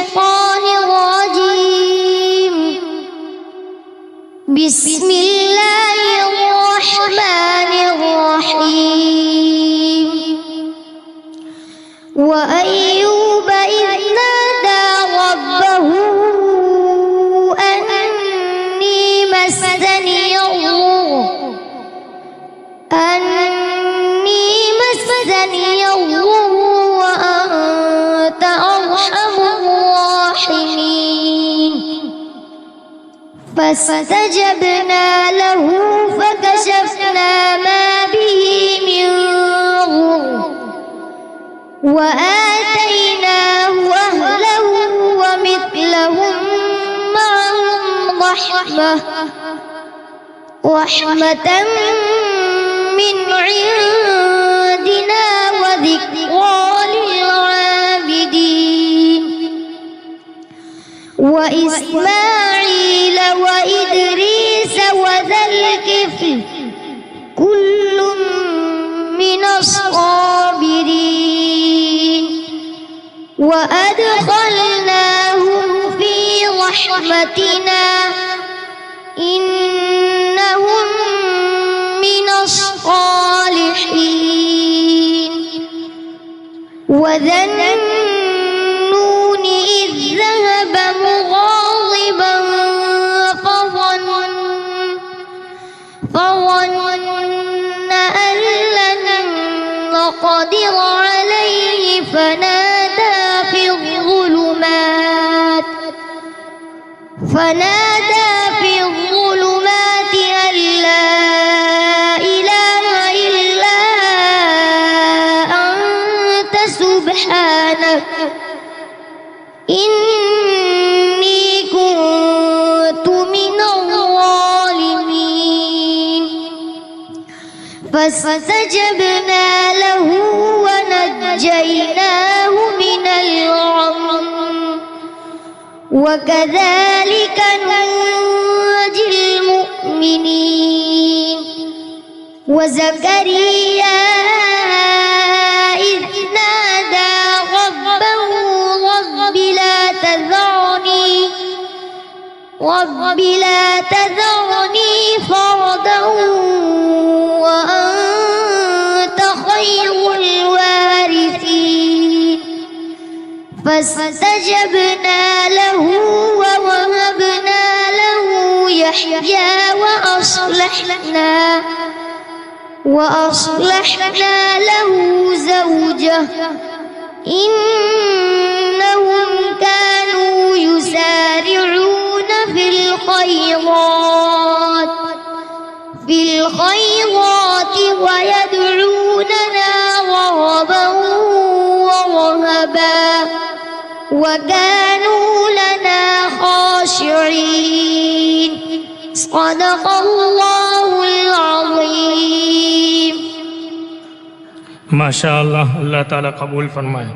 الشيطان الرجيم. بسم الله الرحمن الرحيم. وأيوب إذ نادى ربه أني مسني الضر وأنت أرحم الراحمين. فاستجبنا له فكشفنا ما به من ضر وآتيناه أهله ومثلهم معهم رحمة من عندنا وذكرى للعابدين. وإسماعيل وإدريس وذا الكفل كل من الصابرين وأدخلناهم في رحمتنا إنهم من الصالحين. وذا النون إذ ذهب مغاضبا فظن أن لن نقدر عليه فنادى في الظلمات أن لا إله إلا أنت سبحانك إني كنت من الظالمين. فاستجبنا له ونجيناه من الغم وكذلك ننجي المؤمنين. وزكريا إذ نادى ربه رب لا تذرني فردا وأنت خير الوارثين. فاستجبنا له ووهبنا له يحيى وأصلحنا له زوجه إنهم كانوا يسارعون في الخيرات ويدعوننا رغبا ورهبا وكانوا لنا خاشعين. صدق الله العظيم. माशाअल्लाह, अल्लाह ताला कबूल फरमाए।